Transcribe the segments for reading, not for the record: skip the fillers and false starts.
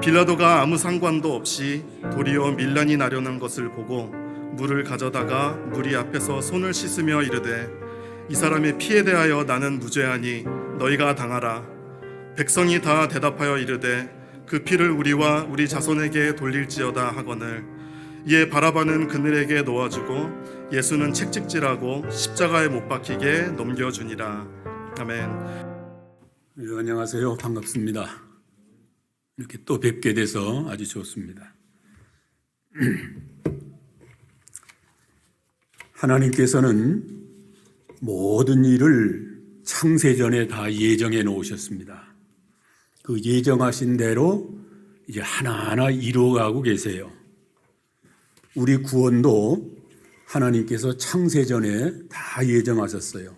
빌라도가 아무 상관도 없이 도리어 밀란이 나려는 것을 보고 물을 가져다가 무리 앞에서 손을 씻으며 이르되 이 사람의 피에 대하여 나는 무죄하니 너희가 당하라. 백성이 다 대답하여 이르되 그 피를 우리와 우리 자손에게 돌릴지어다 하거늘 이에 바라바는 그들에게 놓아주고 예수는 책찍질하고 십자가에 못 박히게 넘겨주니라. 아멘. 안녕하세요. 반갑습니다. 이렇게 또 뵙게 돼서 아주 좋습니다. 하나님께서는 모든 일을 창세전에 다 예정해 놓으셨습니다. 그 예정하신 대로 이제 하나하나 이루어가고 계세요. 우리 구원도 하나님께서 창세전에 다 예정하셨어요.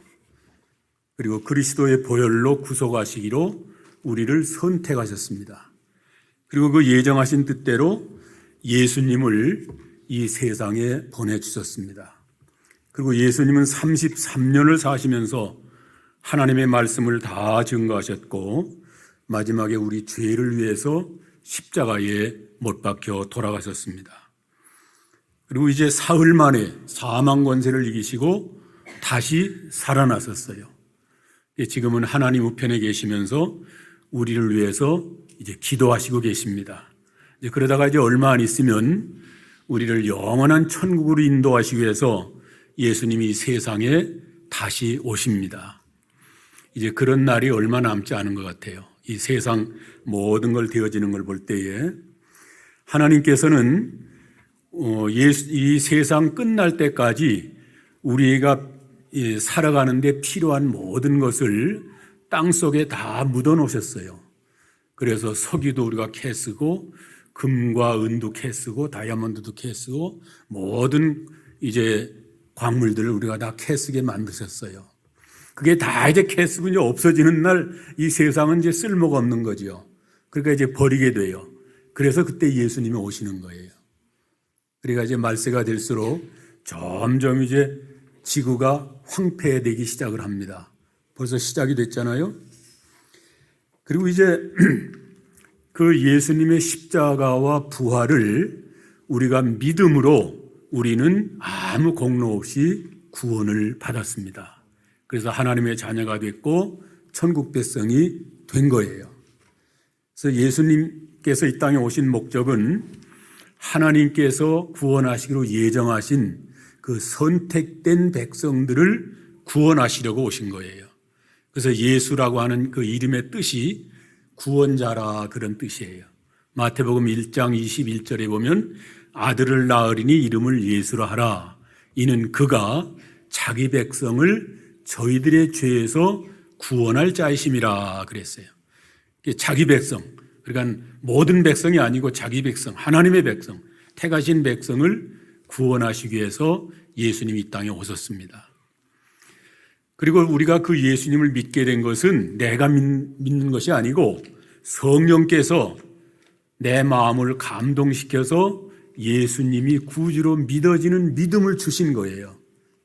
그리고 그리스도의 보혈로 구속하시기로 우리를 선택하셨습니다. 그리고 그 예정하신 뜻대로 예수님을 이 세상에 보내주셨습니다. 그리고 예수님은 33년을 사시면서 하나님의 말씀을 다 증거하셨고 마지막에 우리 죄를 위해서 십자가에 못 박혀 돌아가셨습니다. 그리고 이제 사흘 만에 사망 권세를 이기시고 다시 살아나셨어요. 지금은 하나님 우편에 계시면서 우리를 위해서 이제 기도하시고 계십니다. 그러다가 이제 얼마 안 있으면 우리를 영원한 천국으로 인도하시기 위해서 예수님이 세상에 다시 오십니다. 이제 그런 날이 얼마 남지 않은 것 같아요. 이 세상 모든 걸 되어지는 걸 볼 때에 하나님께서는 이 세상 끝날 때까지 우리가 살아가는 데 필요한 모든 것을 땅속에 다 묻어 놓으셨어요. 그래서 석유도 우리가 캐 쓰고 금과 은도 캐 쓰고 다이아몬드도 캐 쓰고 모든 이제 광물들을 우리가 다 캐 쓰게 만드셨어요. 그게 다 이제 캐 쓰고 이제 없어지는 날 이 세상은 이제 쓸모가 없는 거죠. 그러니까 이제 버리게 돼요. 그래서 그때 예수님이 오시는 거예요. 그러니까 이제 말세가 될수록 점점 이제 지구가 황폐되기 시작을 합니다. 벌써 시작이 됐잖아요. 그리고 이제 그 예수님의 십자가와 부활을 우리가 믿음으로 우리는 아무 공로 없이 구원을 받았습니다. 그래서 하나님의 자녀가 됐고 천국 백성이 된 거예요. 그래서 예수님께서 이 땅에 오신 목적은 하나님께서 구원하시기로 예정하신 그 선택된 백성들을 구원하시려고 오신 거예요. 그래서 예수라고 하는 그 이름의 뜻이 구원자라 그런 뜻이에요. 마태복음 1장 21절에 보면 아들을 낳으리니 이름을 예수라 하라. 이는 그가 자기 백성을 저희들의 죄에서 구원할 자이심이라 그랬어요. 자기 백성, 그러니까 모든 백성이 아니고 자기 백성, 하나님의 백성, 택하신 백성을 구원하시기 위해서 예수님이 이 땅에 오셨습니다. 그리고 우리가 그 예수님을 믿게 된 것은 내가 믿는 것이 아니고 성령께서 내 마음을 감동시켜서 예수님이 구주로 믿어지는 믿음을 주신 거예요.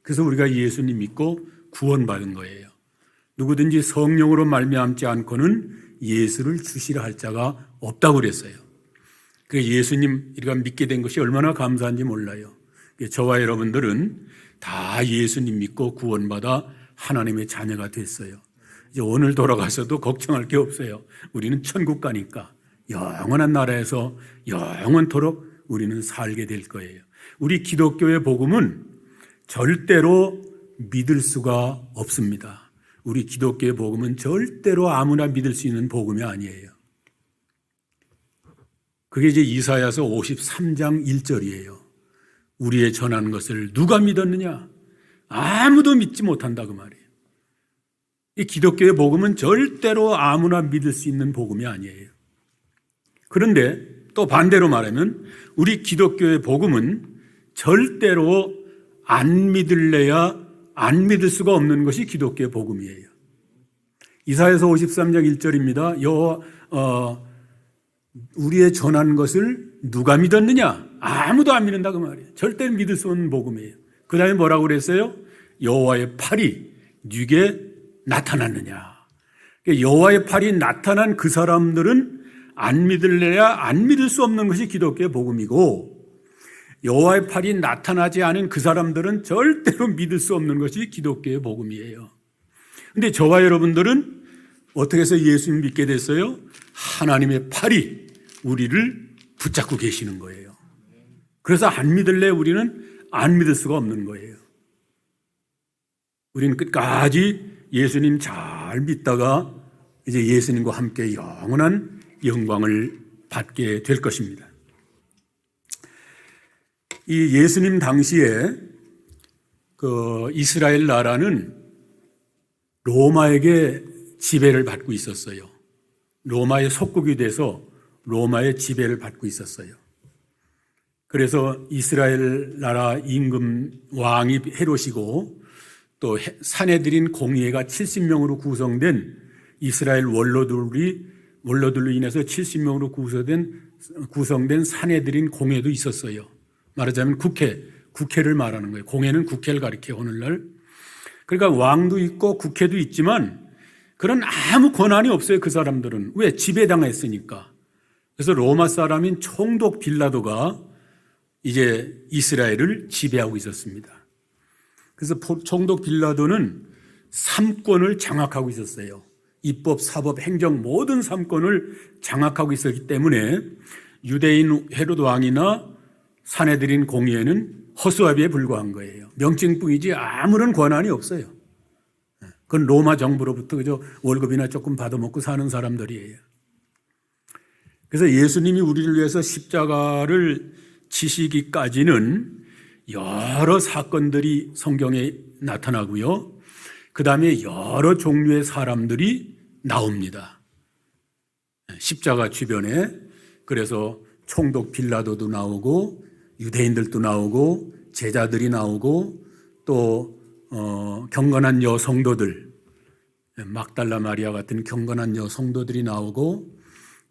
그래서 우리가 예수님 믿고 구원받은 거예요. 누구든지 성령으로 말미암지 않고는 예수를 주시라 할 자가 없다고 그랬어요. 그 예수님 우리가 믿게 된 것이 얼마나 감사한지 몰라요. 저와 여러분들은 다 예수님 믿고 구원받아 하나님의 자녀가 됐어요. 이제 오늘 돌아가서도 걱정할 게 없어요. 우리는 천국 가니까 영원한 나라에서 영원토록 우리는 살게 될 거예요. 우리 기독교의 복음은 절대로 믿을 수가 없습니다. 우리 기독교의 복음은 절대로 아무나 믿을 수 있는 복음이 아니에요. 그게 이제 이사야서 53장 1절이에요. 우리의 전하는 것을 누가 믿었느냐? 아무도 믿지 못한다 그 말이에요. 이 기독교의 복음은 절대로 아무나 믿을 수 있는 복음이 아니에요. 그런데 또 반대로 말하면 우리 기독교의 복음은 절대로 안 믿을래야 안 믿을 수가 없는 것이 기독교의 복음이에요. 이사야서 53장 1절입니다. 우리의 전한 것을 누가 믿었느냐? 아무도 안 믿는다 그 말이에요. 절대 믿을 수 없는 복음이에요. 그 다음에 뭐라고 그랬어요? 여호와의 팔이 네게 나타났느냐? 여호와의 팔이 나타난 그 사람들은 안 믿을래야 안 믿을 수 없는 것이 기독교의 복음이고, 여호와의 팔이 나타나지 않은 그 사람들은 절대로 믿을 수 없는 것이 기독교의 복음이에요. 근데 저와 여러분들은 어떻게 해서 예수님 믿게 됐어요? 하나님의 팔이 우리를 붙잡고 계시는 거예요. 그래서 안 믿을래 우리는 안 믿을 수가 없는 거예요. 우리는 끝까지 예수님 잘 믿다가 이제 예수님과 함께 영원한 영광을 받게 될 것입니다. 이 예수님 당시에 그 이스라엘 나라는 로마에게 지배를 받고 있었어요. 로마의 속국이 돼서 로마의 지배를 받고 있었어요. 그래서 이스라엘 나라 임금 왕이 헤롯이고, 또 사내들인 공회가 70명으로 구성된 이스라엘 원로들로 인해서 70명으로 구성된 사내들인 공회도 있었어요. 말하자면 국회를 말하는 거예요. 공회는 국회를 가리켜요, 오늘날. 그러니까 왕도 있고 국회도 있지만 그런 아무 권한이 없어요, 그 사람들은. 왜? 지배당했으니까. 그래서 로마 사람인 총독 빌라도가 이제 이스라엘을 지배하고 있었습니다. 그래서 총독 빌라도는 3권을 장악하고 있었어요. 입법, 사법, 행정 모든 3권을 장악하고 있었기 때문에 유대인 헤롯 왕이나 사내들인 공의회는 허수아비에 불과한 거예요. 명칭뿐이지 아무런 권한이 없어요. 그건 로마 정부로부터 그저 월급이나 조금 받아먹고 사는 사람들이에요. 그래서 예수님이 우리를 위해서 십자가를 지시기까지는 여러 사건들이 성경에 나타나고요. 그 다음에 여러 종류의 사람들이 나옵니다. 십자가 주변에. 그래서 총독 빌라도도 나오고 유대인들도 나오고 제자들이 나오고 또 경건한 여성도들, 막달라 마리아 같은 경건한 여성도들이 나오고,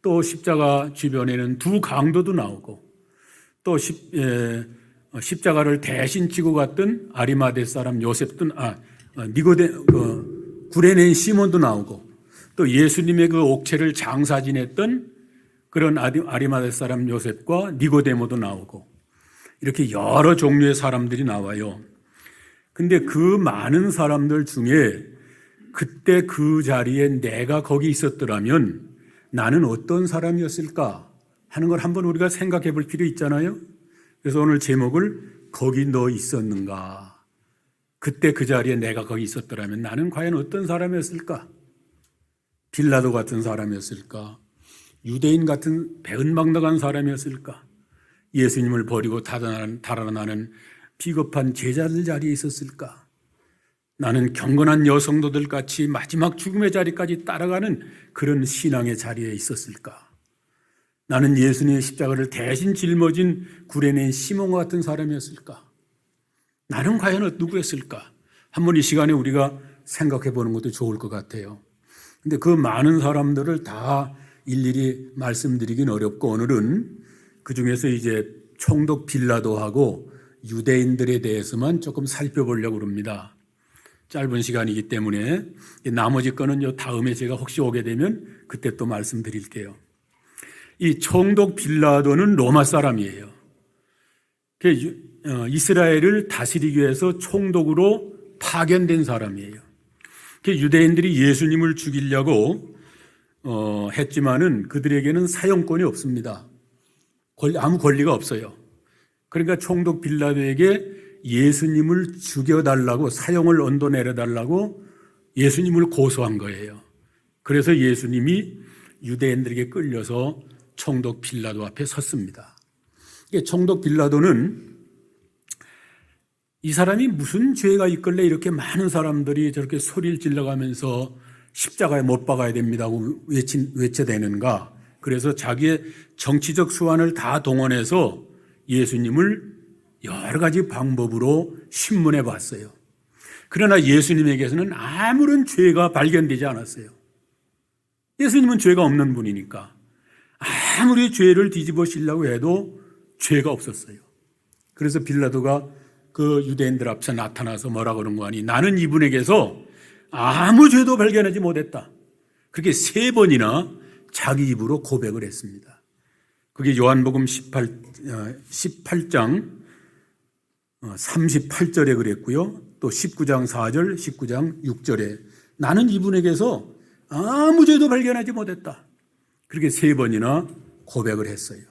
또 십자가 주변에는 두 강도도 나오고, 또 십자가를 대신 지고 갔던 아리마대 사람 요셉도, 구레네인 시몬도 나오고, 또 예수님의 그 옥체를 장사 지냈던 그런 아리마대 사람 요셉과 니고데모도 나오고, 이렇게 여러 종류의 사람들이 나와요. 근데 그 많은 사람들 중에 그때 그 자리에 내가 거기 있었더라면 나는 어떤 사람이었을까 하는 걸 한번 우리가 생각해 볼 필요 있잖아요. 그래서 오늘 제목을 거기 너 있었는가? 그때 그 자리에 내가 거기 있었더라면 나는 과연 어떤 사람이었을까? 빌라도 같은 사람이었을까? 유대인 같은 배은망덕한 사람이었을까? 예수님을 버리고 달아나는 비겁한 제자들 자리에 있었을까? 나는 경건한 여성도들 같이 마지막 죽음의 자리까지 따라가는 그런 신앙의 자리에 있었을까? 나는 예수님의 십자가를 대신 짊어진 구레네인 시몬 같은 사람이었을까? 나는 과연 누구였을까? 한번 이 시간에 우리가 생각해 보는 것도 좋을 것 같아요. 근데 그 많은 사람들을 다 일일이 말씀드리긴 어렵고, 오늘은 그 중에서 이제 총독 빌라도하고 유대인들에 대해서만 조금 살펴보려고 합니다. 짧은 시간이기 때문에 나머지 거는 다음에 제가 혹시 오게 되면 그때 또 말씀드릴게요. 이 총독 빌라도는 로마 사람이에요. 이스라엘을 다스리기 위해서 총독으로 파견된 사람이에요. 유대인들이 예수님을 죽이려고 했지만은 그들에게는 사형권이 없습니다. 아무 권리가 없어요. 그러니까 총독 빌라도에게 예수님을 죽여달라고, 사형을 언도 내려달라고 예수님을 고소한 거예요. 그래서 예수님이 유대인들에게 끌려서 총독 빌라도 앞에 섰습니다. 총독 빌라도는 이 사람이 무슨 죄가 있길래 이렇게 많은 사람들이 저렇게 소리를 질러가면서 십자가에 못 박아야 됩니다고 외쳐대는가? 그래서 자기의 정치적 수완을 다 동원해서 예수님을 여러 가지 방법으로 신문해 봤어요. 그러나 예수님에게서는 아무런 죄가 발견되지 않았어요. 예수님은 죄가 없는 분이니까 아무리 죄를 뒤집어쓰려고 해도 죄가 없었어요. 그래서 빌라도가 그 유대인들 앞에 나타나서 뭐라 그런 거 아니? 나는 이분에게서 아무 죄도 발견하지 못했다. 그렇게 3번이나 자기 입으로 고백을 했습니다. 그게 요한복음 18장 38절에 그랬고요. 또 19장 4절, 19장 6절에 나는 이분에게서 아무 죄도 발견하지 못했다. 그렇게 3번이나 고백을 했어요.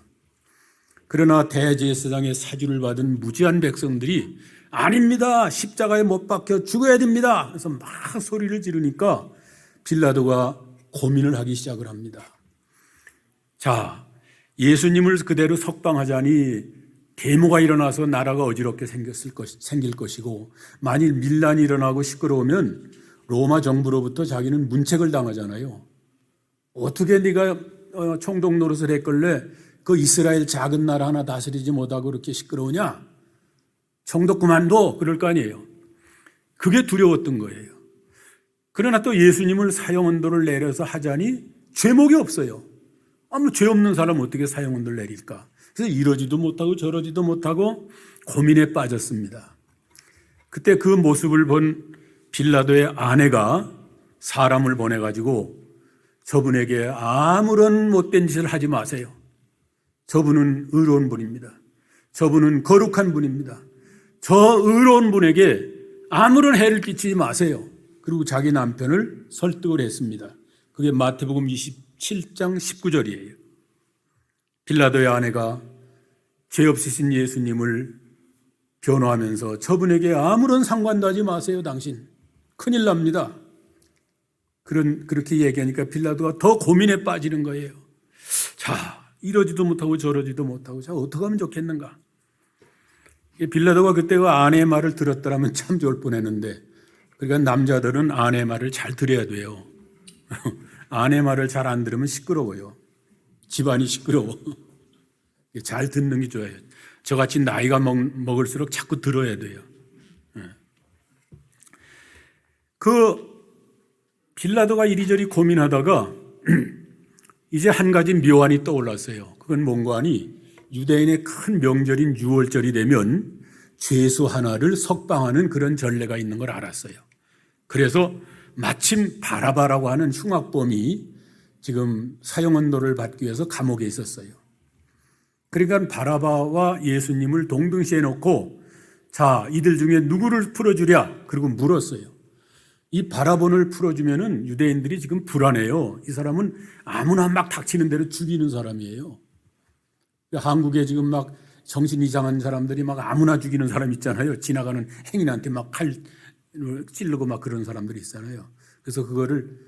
그러나 대제사장의 사주를 받은 무지한 백성들이 아닙니다. 십자가에 못 박혀 죽어야 됩니다. 그래서 막 소리를 지르니까 빌라도가 고민을 하기 시작을 합니다. 자, 예수님을 그대로 석방하자니 데모가 일어나서 나라가 어지럽게 생길 것이고 만일 밀란이 일어나고 시끄러우면 로마 정부로부터 자기는 문책을 당하잖아요. 어떻게 네가 총독 노릇을 했길래 그 이스라엘 작은 나라 하나 다스리지 못하고 그렇게 시끄러우냐? 총독 그만둬 그럴 거 아니에요. 그게 두려웠던 거예요. 그러나 또 예수님을 사형언도를 내려서 하자니 죄목이 없어요. 아무 죄 없는 사람 어떻게 사형언도를 내릴까? 그래서 이러지도 못하고 저러지도 못하고 고민에 빠졌습니다. 그때 그 모습을 본 빌라도의 아내가 사람을 보내가지고 저분에게 아무런 못된 짓을 하지 마세요. 저분은 의로운 분입니다. 저분은 거룩한 분입니다. 저 의로운 분에게 아무런 해를 끼치지 마세요. 그리고 자기 남편을 설득을 했습니다. 그게 마태복음 27장 19절이에요. 빌라도의 아내가 죄 없으신 예수님을 변호하면서 저분에게 아무런 상관도 하지 마세요. 당신 큰일 납니다. 그렇게 얘기하니까 빌라도가 더 고민에 빠지는 거예요. 자, 이러지도 못하고 저러지도 못하고 자, 어떻게 하면 좋겠는가? 빌라도가 그때 그 아내의 말을 들었더라면 참 좋을 뻔했는데, 그러니까 남자들은 아내의 말을 잘 들어야 돼요. 아내 말을 잘 안 들으면 시끄러워요. 집안이 시끄러워. 잘 듣는 게 좋아요. 저같이 나이가 먹을수록 자꾸 들어야 돼요. 그 빌라도가 이리저리 고민하다가 이제 한 가지 묘안이 떠올랐어요. 그건 뭔가 하니 유대인의 큰 명절인 유월절이 되면 죄수 하나를 석방하는 그런 전례가 있는 걸 알았어요. 그래서 마침 바라바라고 하는 흉악범이 지금 사형언도를 받기 위해서 감옥에 있었어요. 그러니까 바라바와 예수님을 동등시해 놓고 자, 이들 중에 누구를 풀어주랴? 그리고 물었어요. 이 바라본을 풀어주면은 유대인들이 지금 불안해요. 이 사람은 아무나 막 닥치는 대로 죽이는 사람이에요. 한국에 지금 막 정신 이상한 사람들이 막 아무나 죽이는 사람 있잖아요. 지나가는 행인한테 막 칼 찌르고 막 그런 사람들이 있잖아요. 그래서 그거를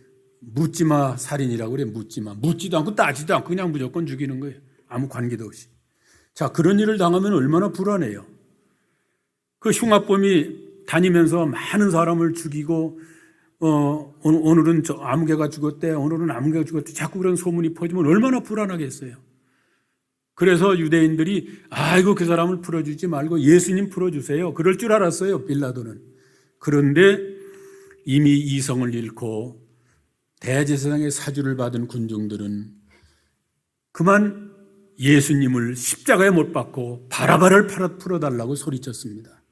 묻지마 살인이라고 그래. 묻지마. 묻지도 않고 따지도 않고 그냥 무조건 죽이는 거예요. 아무 관계도 없이. 자, 그런 일을 당하면 얼마나 불안해요. 그 흉악범이 다니면서 많은 사람을 죽이고 오늘은 저 아무개가 죽었대, 오늘은 아무개가 죽었대, 자꾸 그런 소문이 퍼지면 얼마나 불안하겠어요. 그래서 유대인들이 아이고 그 사람을 풀어주지 말고 예수님 풀어주세요. 그럴 줄 알았어요, 빌라도는. 그런데 이미 이성을 잃고 대제사장의 사주를 받은 군중들은 그만 예수님을 십자가에 못 박고 바라바를 풀어달라고 소리쳤습니다.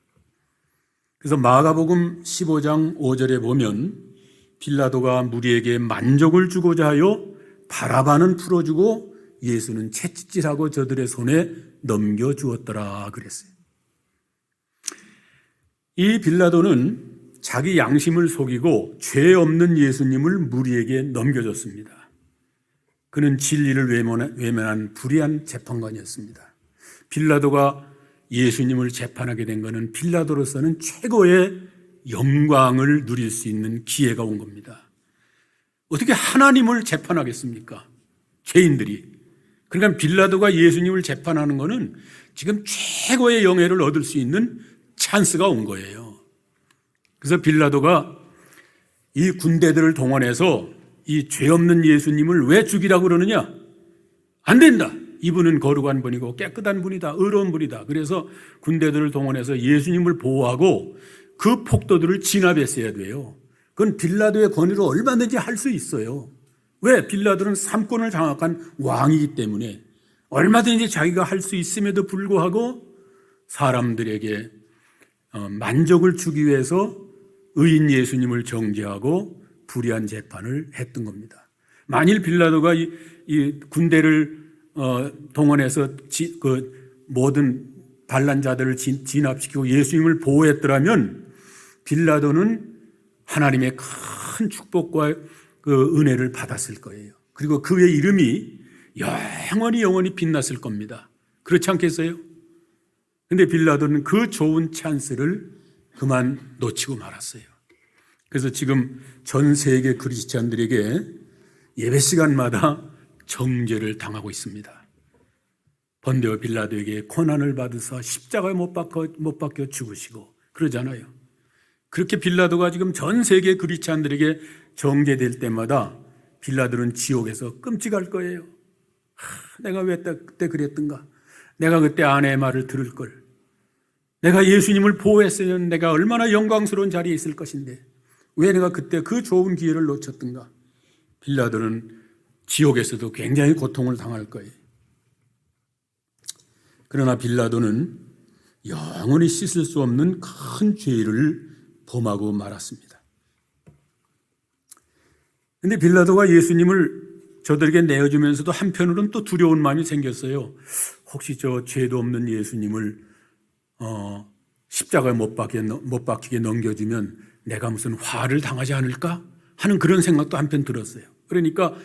그래서 마가복음 15장 5절에 보면 빌라도가 무리에게 만족을 주고자 하여 바라바는 풀어주고 예수는 채찍질하고 저들의 손에 넘겨주었더라 그랬어요. 이 빌라도는 자기 양심을 속이고 죄 없는 예수님을 무리에게 넘겨줬습니다. 그는 진리를 외면한 불의한 재판관이었습니다. 빌라도가 예수님을 재판하게 된 것은 빌라도로서는 최고의 영광을 누릴 수 있는 기회가 온 겁니다. 어떻게 하나님을 재판하겠습니까? 죄인들이. 그러니까 빌라도가 예수님을 재판하는 것은 지금 최고의 영예를 얻을 수 있는 찬스가 온 거예요. 그래서 빌라도가 이 군대들을 동원해서 이 죄 없는 예수님을 왜 죽이라고 그러느냐? 안 된다. 이분은 거룩한 분이고 깨끗한 분이다. 의로운 분이다. 그래서 군대들을 동원해서 예수님을 보호하고 그 폭도들을 진압했어야 돼요. 그건 빌라도의 권위로 얼마든지 할 수 있어요. 왜? 빌라도는 삼권을 장악한 왕이기 때문에 얼마든지 자기가 할 수 있음에도 불구하고 사람들에게 만족을 주기 위해서 의인 예수님을 정죄하고 불의한 재판을 했던 겁니다. 만일 빌라도가 이 군대를 동원해서 그 모든 반란자들을 진압시키고 예수님을 보호했더라면 빌라도는 하나님의 큰 축복과 그 은혜를 받았을 거예요. 그리고 그의 이름이 영원히 빛났을 겁니다. 그렇지 않겠어요? 근데 빌라도는 그 좋은 찬스를 그만 놓치고 말았어요. 그래서 지금 전 세계 크리스찬들에게 예배 시간마다 정죄를 당하고 있습니다. 본디오 빌라도에게 고난을 받으사 십자가에 못 박혀 죽으시고 그러잖아요. 그렇게 빌라도가 지금 전 세계 크리스찬들에게 정죄될 때마다 빌라도는 지옥에서 끔찍할 거예요. 내가 왜 그때 그랬던가? 내가 그때 아내의 말을 들을 걸. 내가 예수님을 보호했으면 내가 얼마나 영광스러운 자리에 있을 것인데 왜 내가 그때 그 좋은 기회를 놓쳤던가? 빌라도는 지옥에서도 굉장히 고통을 당할 거예요. 그러나 빌라도는 영원히 씻을 수 없는 큰 죄를 범하고 말았습니다. 그런데 빌라도가 예수님을 저들에게 내어주면서도 한편으로는 또 두려운 마음이 생겼어요. 혹시 저 죄도 없는 예수님을 십자가에 못 박히게 넘겨주면 내가 무슨 화를 당하지 않을까 하는 그런 생각도 한편 들었어요. 그러니까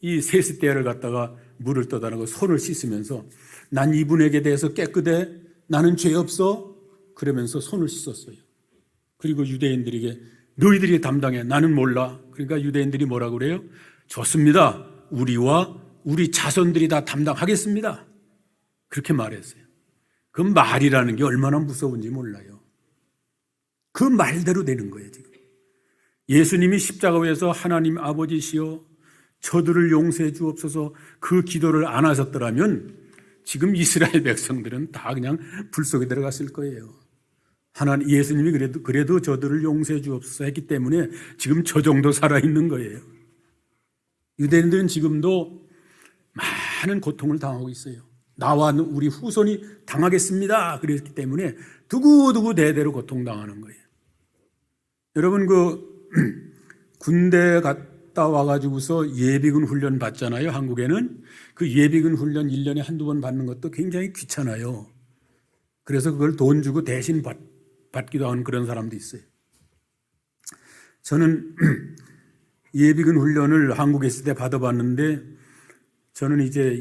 이 세숫대야를 갖다가 물을 떠다라고 손을 씻으면서 난 이분에게 대해서 깨끗해, 나는 죄 없어, 그러면서 손을 씻었어요. 그리고 유대인들에게 너희들이 담당해, 나는 몰라. 그러니까 유대인들이 뭐라고 그래요? 좋습니다. 우리와 우리 자손들이 다 담당하겠습니다. 그렇게 말했어요. 그 말이라는 게 얼마나 무서운지 몰라요. 그 말대로 되는 거예요, 지금. 예수님이 십자가 위에서 하나님 아버지시여 저들을 용서해 주옵소서 그 기도를 안 하셨더라면 지금 이스라엘 백성들은 다 그냥 불 속에 들어갔을 거예요. 하나님 예수님이 그래도 저들을 용서해 주옵소서 했기 때문에 지금 저 정도 살아있는 거예요. 유대인들은 지금도 많은 고통을 당하고 있어요. 나와 우리 후손이 당하겠습니다. 그랬기 때문에 두고두고 대대로 고통당하는 거예요. 여러분 군대 갔다 와가지고서 예비군 훈련 받잖아요. 한국에는 그 예비군 훈련 1년에 한두 번 받는 것도 굉장히 귀찮아요. 그래서 그걸 돈 주고 대신 받기도 하는 그런 사람도 있어요. 저는 예비군 훈련을 한국에 있을 때 받아봤는데 저는 이제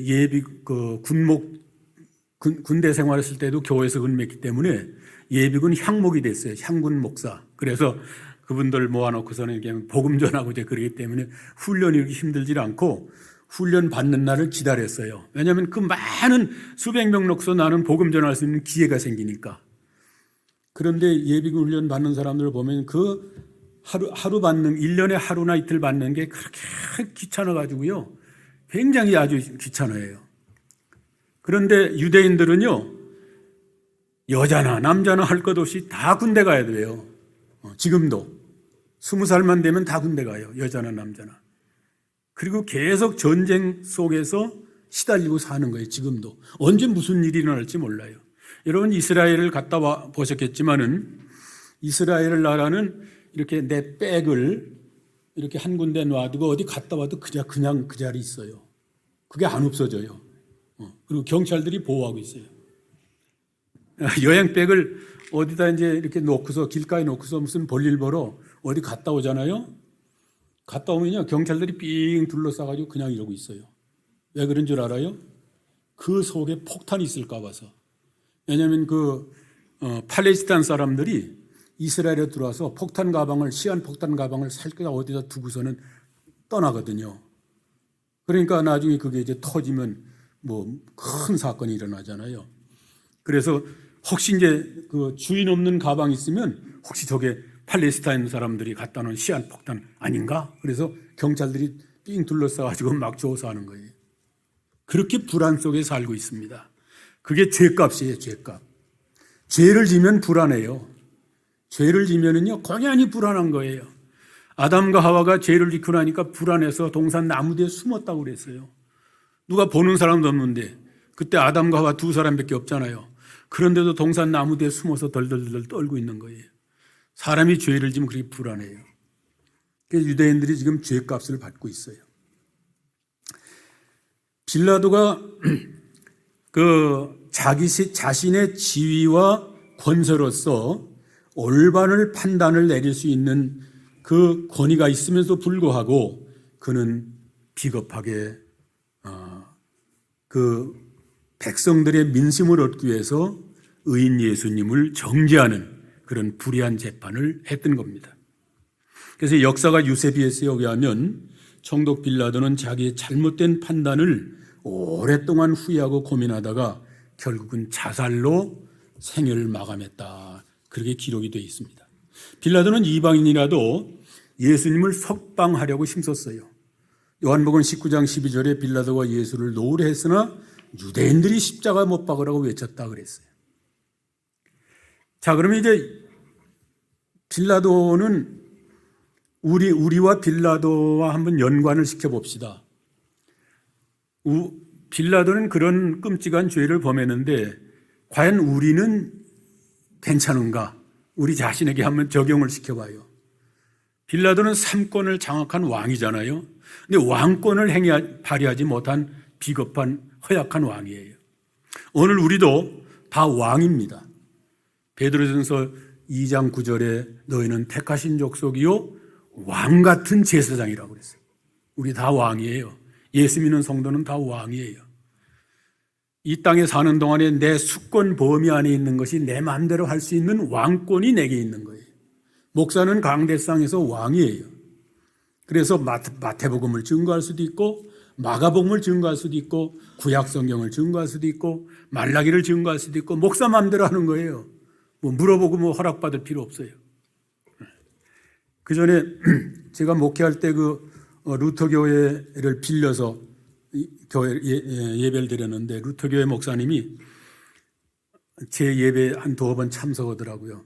군대 생활했을 때도 교회에서 근무했기 때문에 예비군 향목이 됐어요. 향군 목사. 그래서 그분들 모아놓고서는 이렇게 복음 전하고 이제 그러기 때문에 훈련이 이렇게 힘들지 않고 훈련 받는 날을 기다렸어요. 왜냐하면 그 많은 수백 명 놓고서 나는 복음 전할 수 있는 기회가 생기니까. 그런데 예비군 훈련 받는 사람들을 보면 그 하루 받는 1년에 하루나 이틀 받는 게 그렇게 귀찮아가지고요. 굉장히 아주 귀찮아요. 그런데 유대인들은요. 여자나 남자나 할 것 없이 다 군대 가야 돼요. 지금도 20살만 되면 다 군대 가요. 여자나 남자나. 그리고 계속 전쟁 속에서 시달리고 사는 거예요. 지금도. 언제 무슨 일이 일어날지 몰라요. 여러분 이스라엘을 갔다 와 보셨겠지만은 이스라엘 나라는 이렇게 내 백을 이렇게 한 군데 놔두고 어디 갔다 와도 그냥 그 자리에 있어요. 그게 안 없어져요. 그리고 경찰들이 보호하고 있어요. 여행백을 어디다 이제 이렇게 놓고서 길가에 놓고서 무슨 볼일 보러 어디 갔다 오잖아요. 갔다 오면요 경찰들이 삥 둘러싸가지고 그냥 이러고 있어요. 왜 그런 줄 알아요? 그 속에 폭탄이 있을까 봐서. 왜냐하면 팔레스타인 사람들이 이스라엘에 들어와서 시한 폭탄 가방을 살짝 어디다 두고서는 떠나거든요. 그러니까 나중에 그게 이제 터지면 뭐 큰 사건이 일어나잖아요. 그래서 혹시 이제 그 주인 없는 가방이 있으면 혹시 저게 팔레스타인 사람들이 갖다 놓은 시한 폭탄 아닌가? 그래서 경찰들이 삥 둘러싸가지고 막 조사하는 거예요. 그렇게 불안 속에 살고 있습니다. 그게 죄값이에요, 죄값. 죄를 지면 불안해요. 죄를 지면은요, 고연히 불안한 거예요. 아담과 하와가 죄를 짓고 나니까 불안해서 동산 나무뒤에 숨었다고 그랬어요. 누가 보는 사람도 없는데, 그때 아담과 하와 두 사람밖에 없잖아요. 그런데도 동산 나무뒤에 숨어서 덜덜덜 떨고 있는 거예요. 사람이 죄를 지면 그렇게 불안해요. 그래서 유대인들이 지금 죄값을 받고 있어요. 빌라도가 자기 자신의 지위와 권세로서 올바른 판단을 내릴 수 있는 그 권위가 있음에도 불구하고 그는 비겁하게 그 백성들의 민심을 얻기 위해서 의인 예수님을 정죄하는 그런 불의한 재판을 했던 겁니다. 그래서 역사가 유세비에스에 의하면 총독 빌라도는 자기의 잘못된 판단을 오랫동안 후회하고 고민하다가 결국은 자살로 생애를 마감했다. 그렇게 기록이 되어 있습니다. 빌라도는 이방인이라도 예수님을 석방하려고 힘썼어요. 요한복음 19장 12절에 빌라도가 예수를 놓으려 했으나 유대인들이 십자가 못 박으라고 외쳤다 그랬어요. 자, 그러면 이제 빌라도는 우리와 빌라도와 한번 연관을 시켜봅시다. 빌라도는 그런 끔찍한 죄를 범했는데 과연 우리는 괜찮은가? 우리 자신에게 한번 적용을 시켜봐요. 빌라도는 삼권을 장악한 왕이잖아요. 근데 왕권을 발휘하지 못한 비겁한 허약한 왕이에요. 오늘 우리도 다 왕입니다. 베드로전서 2장 9절에 너희는 택하신 족속이요 왕 같은 제사장이라고 그랬어요. 우리 다 왕이에요. 예수 믿는 성도는 다 왕이에요. 이 땅에 사는 동안에 내 수권 범위 안에 있는 것이 내 마음대로 할 수 있는 왕권이 내게 있는 거예요. 목사는 강대상에서 왕이에요. 그래서 마태복음을 증거할 수도 있고 마가복음을 증거할 수도 있고 구약성경을 증거할 수도 있고 말라기를 증거할 수도 있고 목사 마음대로 하는 거예요. 물어보고 허락받을 필요 없어요. 그 전에 제가 목회할 때 루터 교회를 빌려서 교회 예배를 드렸는데 루터 교회 목사님이 제 예배 한 두어 번 참석하더라고요.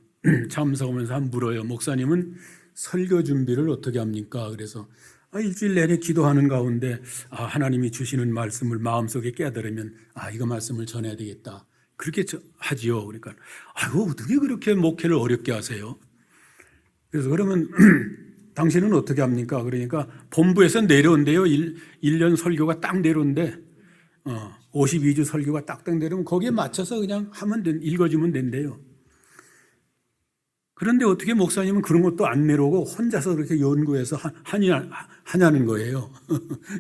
참석하면서 한번 물어요. 목사님은 설교 준비를 어떻게 합니까? 그래서 일주일 내내 기도하는 가운데 하나님이 주시는 말씀을 마음속에 깨달으면 이거 말씀을 전해야 되겠다. 그렇게 하지요. 그러니까 어떻게 그렇게 목회를 어렵게 하세요? 그래서 그러면 당신은 어떻게 합니까? 그러니까 본부에서 내려온대요. 1년 설교가 딱 내려온대. 52주 설교가 딱 내려오면 거기에 맞춰서 그냥 읽어주면 된대요. 그런데 어떻게 목사님은 그런 것도 안 내려오고 혼자서 그렇게 연구해서 하냐는 거예요.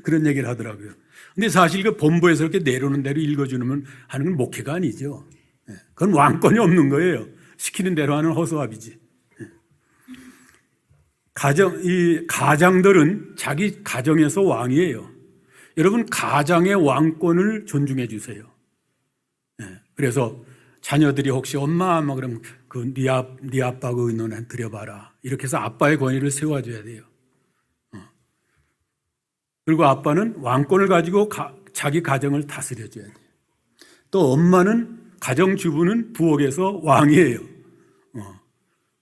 그런 얘기를 하더라고요. 근데 사실 그 본부에서 이렇게 내려오는 대로 읽어주는 하는 건 목회가 아니죠. 그건 왕권이 없는 거예요. 시키는 대로 하는 허수아비지. 이 가장들은 자기 가정에서 왕이에요. 여러분, 가장의 왕권을 존중해 주세요. 그래서 자녀들이 혹시 엄마 그러면 네 아빠 그 의논 드려봐라. 이렇게 해서 아빠의 권위를 세워줘야 돼요. 그리고 아빠는 왕권을 가지고 자기 가정을 다스려줘야 돼요. 또 엄마는 가정주부는 부엌에서 왕이에요.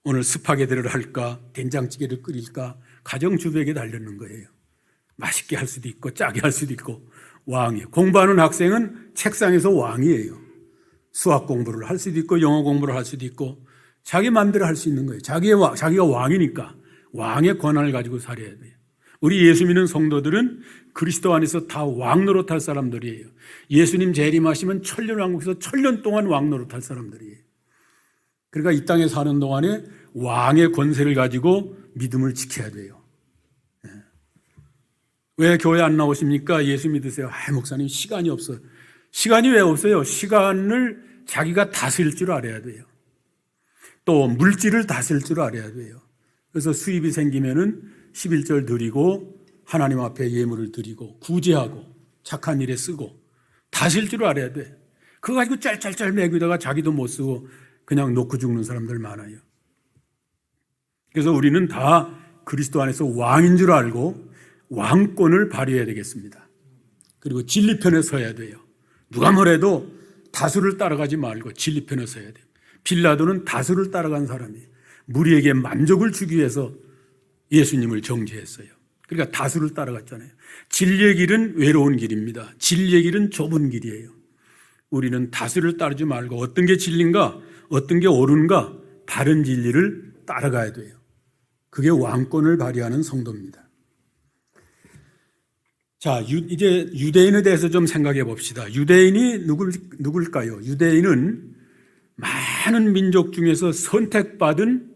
오늘 스파게티를 할까 된장찌개를 끓일까 가정주부에게 달렸는 거예요. 맛있게 할 수도 있고 짜게 할 수도 있고 왕이에요. 공부하는 학생은 책상에서 왕이에요. 수학 공부를 할 수도 있고 영어 공부를 할 수도 있고 자기 마음대로 할 수 있는 거예요. 자기가 왕이니까 왕의 권한을 가지고 살아야 돼요. 우리 예수 믿는 성도들은 그리스도 안에서 다 왕 노릇할 사람들이에요. 예수님 재림하시면 천년왕국에서 천년 동안 왕 노릇할 사람들이에요. 그러니까 이 땅에 사는 동안에 왕의 권세를 가지고 믿음을 지켜야 돼요. 왜 교회 안 나오십니까? 예수 믿으세요. 목사님 시간이 없어요. 시간이 왜 없어요? 시간을 자기가 다스릴 줄 알아야 돼요. 또 물질을 다스릴 줄 알아야 돼요. 그래서 수입이 생기면은 11절 드리고 하나님 앞에 예물을 드리고 구제하고 착한 일에 쓰고 다스릴 줄 알아야 돼. 그거 가지고 짤짤짤 매기다가 자기도 못 쓰고 그냥 놓고 죽는 사람들 많아요. 그래서 우리는 다 그리스도 안에서 왕인 줄 알고 왕권을 발휘해야 되겠습니다. 그리고 진리 편에 서야 돼요. 누가 뭐래도 다수를 따라가지 말고 진리 편에 서야 돼요. 빌라도는 다수를 따라간 사람이에요. 무리에게 만족을 주기 위해서 예수님을 정죄했어요. 그러니까 다수를 따라갔잖아요. 진리의 길은 외로운 길입니다. 진리의 길은 좁은 길이에요. 우리는 다수를 따르지 말고 어떤 게 진리인가, 어떤 게 옳은가, 바른 진리를 따라가야 돼요. 그게 왕권을 발휘하는 성도입니다. 자, 이제 유대인에 대해서 좀 생각해 봅시다. 유대인이 누굴까요? 유대인은 많은 민족 중에서 선택받은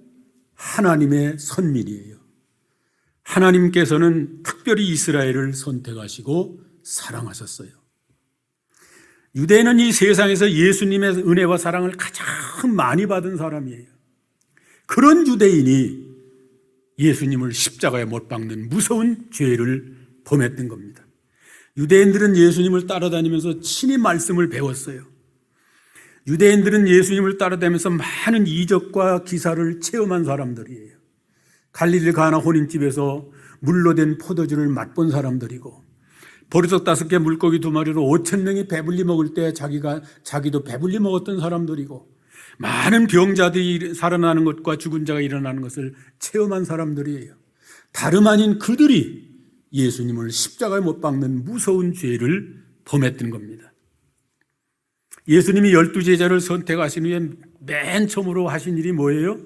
하나님의 선민이에요. 하나님께서는 특별히 이스라엘을 선택하시고 사랑하셨어요. 유대인은 이 세상에서 예수님의 은혜와 사랑을 가장 많이 받은 사람이에요. 그런 유대인이 예수님을 십자가에 못 박는 무서운 죄를 범했던 겁니다. 유대인들은 예수님을 따라다니면서 친히 말씀을 배웠어요. 유대인들은 예수님을 따라다니면서 많은 이적과 기사를 체험한 사람들이에요. 갈릴리 가나 혼인집에서 물로 된 포도주를 맛본 사람들이고, 보리떡 5개 물고기 2마리로 5,000명이 배불리 먹을 때 자기도 배불리 먹었던 사람들이고, 많은 병자들이 살아나는 것과 죽은 자가 일어나는 것을 체험한 사람들이에요. 다름 아닌 그들이 예수님을 십자가에 못 박는 무서운 죄를 범했던 겁니다. 예수님이 12제자를 선택하신 후에 맨 처음으로 하신 일이 뭐예요?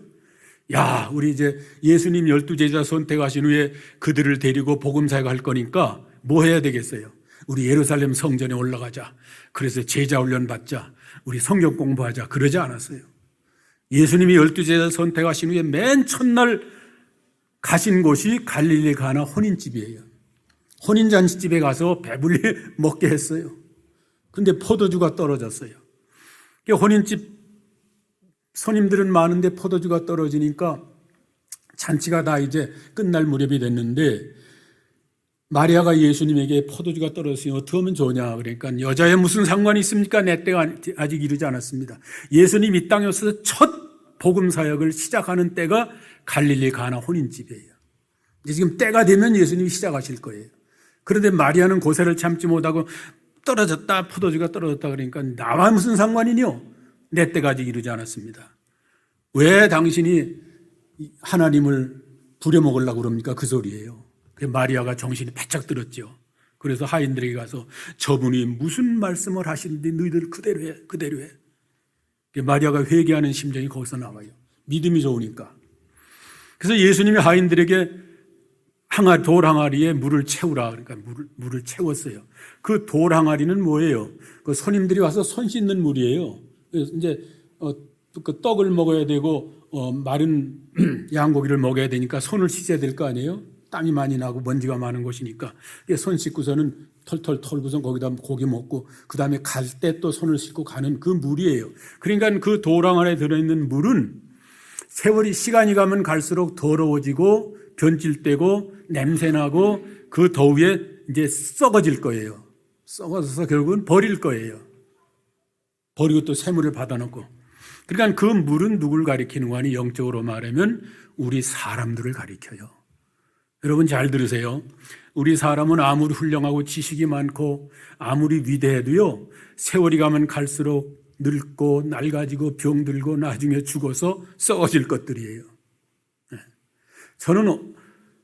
우리 이제 예수님 12제자 선택하신 후에 그들을 데리고 복음사역 할 거니까 뭐 해야 되겠어요? 우리 예루살렘 성전에 올라가자. 그래서 제자 훈련 받자. 우리 성경 공부하자. 그러지 않았어요. 예수님이 12제자 선택하신 후에 맨 첫날 가신 곳이 갈릴리 가나 혼인집이에요. 혼인잔치집에 가서 배불리 먹게 했어요. 근데 포도주가 떨어졌어요. 혼인집 손님들은 많은데 포도주가 떨어지니까 잔치가 다 이제 끝날 무렵이 됐는데, 마리아가 예수님에게 포도주가 떨어졌으니 어떻게 하면 좋냐, 그러니까 여자에 무슨 상관이 있습니까? 내 때가 아직 이르지 않았습니다. 예수님 이 땅에 오셔서 첫 복음 사역을 시작하는 때가 갈릴리 가나 혼인집이에요. 이제 지금 때가 되면 예수님이 시작하실 거예요. 그런데 마리아는 고세를 참지 못하고 떨어졌다, 포도주가 떨어졌다 그러니까 나와 무슨 상관이뇨? 내 때가 아직 이르지 않았습니다. 왜 당신이 하나님을 부려먹으려고 그럽니까? 그 소리예요. 마리아가 정신이 바짝 들었죠. 그래서 하인들에게 가서 저분이 무슨 말씀을 하시는데 너희들 그대로 해. 마리아가 회개하는 심정이 거기서 나와요. 믿음이 좋으니까. 그래서 예수님이 하인들에게 돌 항아리에 물을 채우라. 그러니까 물을 채웠어요. 그 돌 항아리는 뭐예요? 그 손님들이 와서 손 씻는 물이에요. 그래서 이제 그 떡을 먹어야 되고 마른 양고기를 먹어야 되니까 손을 씻어야 될 거 아니에요? 땀이 많이 나고 먼지가 많은 곳이니까 손 씻고서는 털털 털고서 거기다 고기 먹고 그 다음에 갈 때 또 손을 씻고 가는 그 물이에요. 그러니까 그 돌 항아리에 들어있는 물은 시간이 가면 갈수록 더러워지고 변질되고 냄새나고 그 더위에 이제 썩어질 거예요. 썩어서 결국은 버릴 거예요. 버리고 또 새물을 받아놓고. 그러니까 그 물은 누굴 가리키는 거 아니? 영적으로 말하면 우리 사람들을 가리켜요. 여러분 잘 들으세요. 우리 사람은 아무리 훌륭하고 지식이 많고 아무리 위대해도요, 세월이 가면 갈수록 늙고 낡아지고 병들고 나중에 죽어서 썩어질 것들이에요. 저는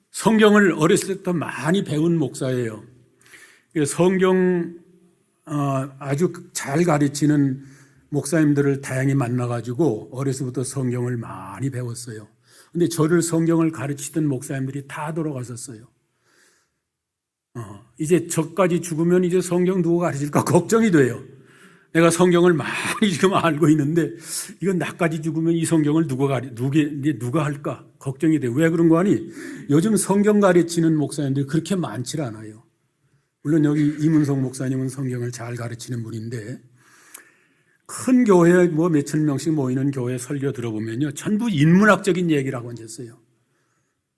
성경을 어렸을 때부터 많이 배운 목사예요. 성경 아주 잘 가르치는 목사님들을 다양히 만나가지고 어려서부터 성경을 많이 배웠어요. 근데 저를 성경을 가르치던 목사님들이 다 돌아가셨어요. 이제 저까지 죽으면 이제 성경 누가 가르칠까 걱정이 돼요. 내가 성경을 많이 지금 알고 있는데 이건 나까지 죽으면 이 성경을 누가 할까 걱정이 돼요. 왜 그런 거 아니? 요즘 성경 가르치는 목사님들이 그렇게 많지 않아요. 물론 여기 이문성 목사님은 성경을 잘 가르치는 분인데, 큰 교회 몇천 명씩 모이는 교회 설교 들어보면요, 전부 인문학적인 얘기라고 앉았어요.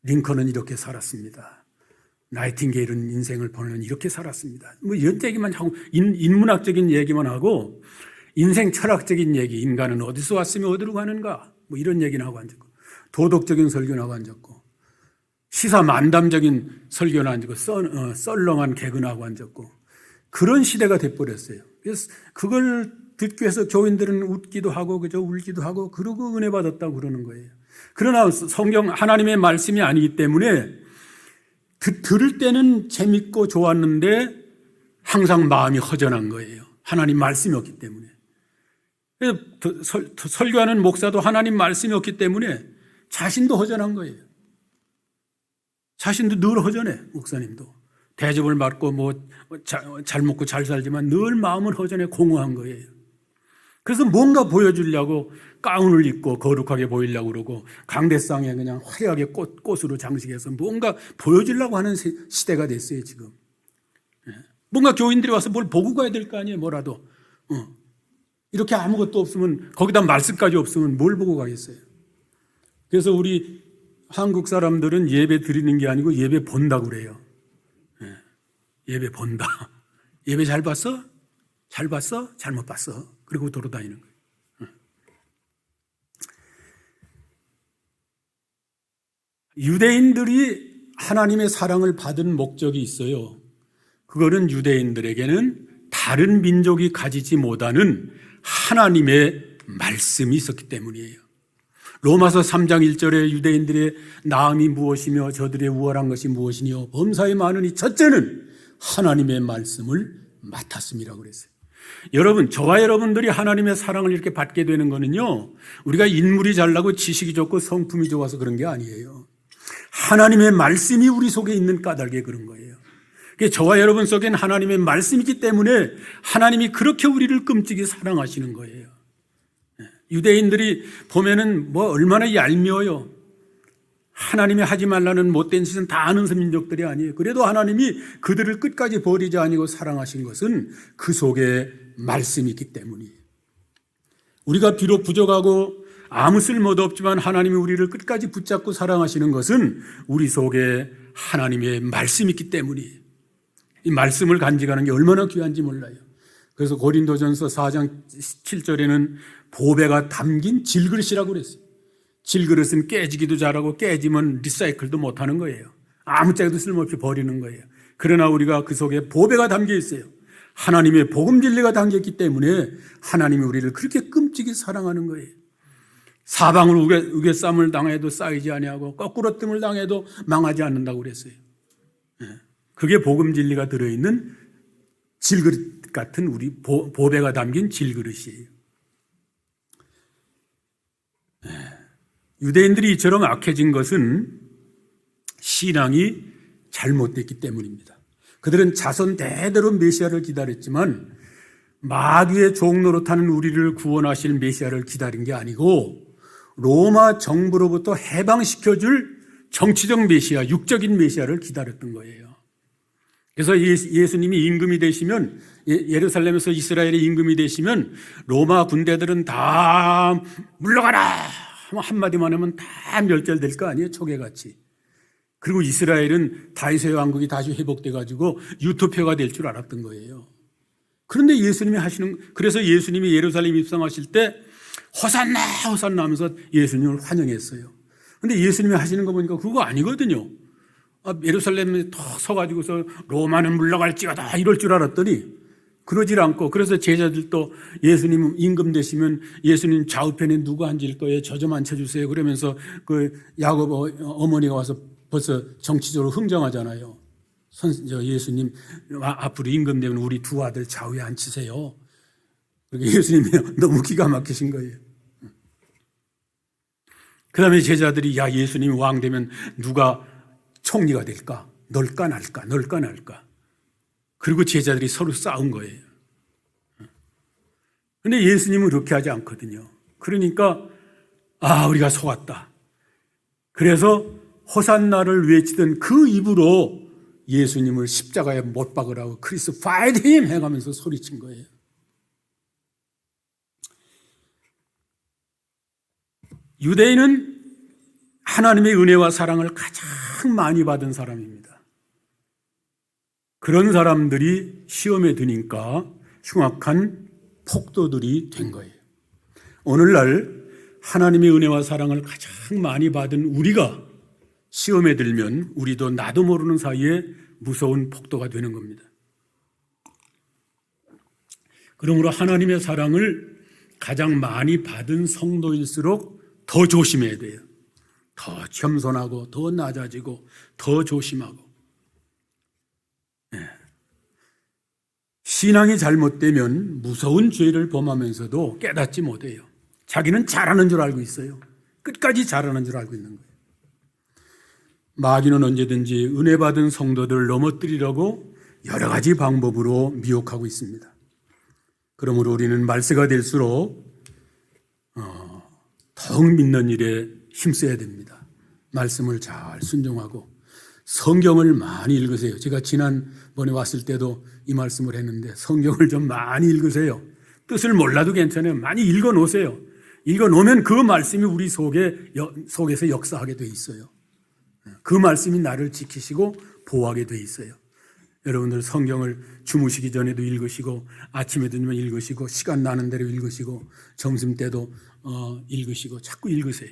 링컨은 이렇게 살았습니다. 나이팅게일은 인생을 보내면 이렇게 살았습니다. 이런 얘기만 하고 인문학적인 얘기만 하고 인생 철학적인 얘기, 인간은 어디서 왔으며 어디로 가는가 이런 얘기는 하고 앉았고, 도덕적인 설교는 하고 앉았고, 시사 만담적인 설교는 앉았고, 썰렁한 개그는 하고 앉았고, 그런 시대가 돼버렸어요. 그래서 그걸 듣기 위해서 교인들은 웃기도 하고 그저 울기도 하고 그러고 은혜 받았다고 그러는 거예요. 그러나 성경 하나님의 말씀이 아니기 때문에 들을 때는 재밌고 좋았는데 항상 마음이 허전한 거예요. 하나님 말씀이 없기 때문에. 설교하는 목사도 하나님 말씀이 없기 때문에 자신도 허전한 거예요. 자신도 늘 허전해. 목사님도 대접을 받고 잘 먹고 잘 살지만 늘 마음은 허전해 공허한 거예요. 그래서 뭔가 보여주려고 가운을 입고 거룩하게 보이려고 그러고 강대상에 그냥 화려하게 꽃으로 장식해서 뭔가 보여주려고 하는 시대가 됐어요 지금. 뭔가 교인들이 와서 뭘 보고 가야 될 거 아니에요 뭐라도. 이렇게 아무것도 없으면 거기다 말씀까지 없으면 뭘 보고 가겠어요. 그래서 우리 한국 사람들은 예배 드리는 게 아니고 예배 본다고 그래요. 예배 본다. 예배 잘 봤어? 잘 봤어? 잘못 봤어? 그리고 돌아다니는 거예요. 유대인들이 하나님의 사랑을 받은 목적이 있어요. 그거는 유대인들에게는 다른 민족이 가지지 못하는 하나님의 말씀이 있었기 때문이에요. 로마서 3장 1절에 유대인들의 나음이 무엇이며 저들의 우월한 것이 무엇이뇨 범사에 많으니 첫째는 하나님의 말씀을 맡았음이라고 그랬어요. 여러분, 저와 여러분들이 하나님의 사랑을 이렇게 받게 되는 거는요, 우리가 인물이 잘나고 지식이 좋고 성품이 좋아서 그런 게 아니에요. 하나님의 말씀이 우리 속에 있는 까닭에 그런 거예요. 저와 여러분 속엔 하나님의 말씀이 있기 때문에 하나님이 그렇게 우리를 끔찍이 사랑하시는 거예요. 유대인들이 보면은 얼마나 얄미워요. 하나님이 하지 말라는 못된 짓은 다 아는 민족들이 아니에요. 그래도 하나님이 그들을 끝까지 버리지 아니고 사랑하신 것은 그 속에 말씀이 있기 때문이에요. 우리가 비록 부족하고 아무 쓸모도 없지만 하나님이 우리를 끝까지 붙잡고 사랑하시는 것은 우리 속에 하나님의 말씀이 있기 때문이에요. 이 말씀을 간직하는 게 얼마나 귀한지 몰라요. 그래서 고린도전서 4장 7절에는 보배가 담긴 질그릇이라고 그랬어요. 질그릇은 깨지기도 잘하고 깨지면 리사이클도 못하는 거예요. 아무짝에도 쓸모없이 버리는 거예요. 그러나 우리가 그 속에 보배가 담겨 있어요. 하나님의 복음 진리가 담겼기 때문에 하나님이 우리를 그렇게 끔찍이 사랑하는 거예요. 사방으로 우겨쌈을 당해도 쌓이지 아니하고 거꾸로 뜸을 당해도 망하지 않는다고 그랬어요. 그게 복음 진리가 들어있는 질그릇 같은 우리 보배가 담긴 질그릇이에요. 유대인들이 이처럼 악해진 것은 신앙이 잘못됐기 때문입니다. 그들은 자손 대대로 메시아를 기다렸지만 마귀의 종노릇하는 우리를 구원하실 메시아를 기다린 게 아니고 로마 정부로부터 해방시켜줄 정치적 메시아, 육적인 메시아를 기다렸던 거예요. 그래서 예수님이 임금이 되시면, 예루살렘에서 이스라엘의 임금이 되시면 로마 군대들은 다 물러가라 한마디만 하면 다 멸절될 거 아니에요, 초계같이. 그리고 이스라엘은 다윗의 왕국이 다시 회복돼 가지고 유토피아가 될 줄 알았던 거예요. 그런데 그래서 예수님이 예루살렘 입성하실 때 호산나 호산나 하면서 예수님을 환영했어요. 그런데 예수님이 하시는 거 보니까 그거 아니거든요. 예루살렘에 턱 서가지고서 로마는 물러갈지어다 이럴 줄 알았더니 그러질 않고, 그래서 제자들도 예수님 임금 되시면 예수님 좌우편에 누구 앉을 거예요? 저 좀 앉혀주세요. 그러면서 그 야곱 어머니가 와서 벌써 정치적으로 흥정하잖아요. 예수님 앞으로 임금 되면 우리 두 아들 좌우에 앉히세요. 예수님이 너무 기가 막히신 거예요. 그 다음에 제자들이 야, 예수님이 왕 되면 누가 총리가 될까? 널까 날까? 널까 날까? 그리고 제자들이 서로 싸운 거예요. 그런데 예수님은 그렇게 하지 않거든요. 그러니까 우리가 속았다. 그래서 호산나를 외치던 그 입으로 예수님을 십자가에 못 박으라고 크리스파이드 힘 해가면서 소리친 거예요. 유대인은 하나님의 은혜와 사랑을 가장 많이 받은 사람입니다. 그런 사람들이 시험에 드니까 흉악한 폭도들이 된 거예요. 오늘날 하나님의 은혜와 사랑을 가장 많이 받은 우리가 시험에 들면 우리도 나도 모르는 사이에 무서운 폭도가 되는 겁니다. 그러므로 하나님의 사랑을 가장 많이 받은 성도일수록 더 조심해야 돼요. 더 겸손하고 더 낮아지고 더 조심하고. 신앙이 잘못되면 무서운 죄를 범하면서도 깨닫지 못해요. 자기는 잘하는 줄 알고 있어요. 끝까지 잘하는 줄 알고 있는 거예요. 마귀는 언제든지 은혜 받은 성도들을 넘어뜨리려고 여러 가지 방법으로 미혹하고 있습니다. 그러므로 우리는 말세가 될수록 더욱 믿는 일에 힘써야 됩니다. 말씀을 잘 순종하고 성경을 많이 읽으세요. 제가 지난번에 왔을 때도 이 말씀을 했는데 성경을 좀 많이 읽으세요. 뜻을 몰라도 괜찮아요. 많이 읽어놓으세요. 읽어놓으면 그 말씀이 우리 속에서 역사하게 돼 있어요. 그 말씀이 나를 지키시고 보호하게 돼 있어요. 여러분들 성경을 주무시기 전에도 읽으시고 아침에도 읽으시고 시간 나는 대로 읽으시고 점심 때도 읽으시고 자꾸 읽으세요.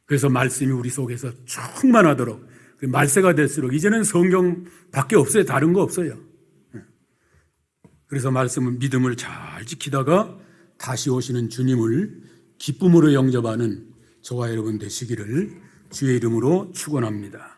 그래서 말씀이 우리 속에서 충만하도록 말세가 될수록 이제는 성경밖에 없어요. 다른 거 없어요. 그래서 말씀은 믿음을 잘 지키다가 다시 오시는 주님을 기쁨으로 영접하는 저와 여러분 되시기를 주의 이름으로 축원합니다.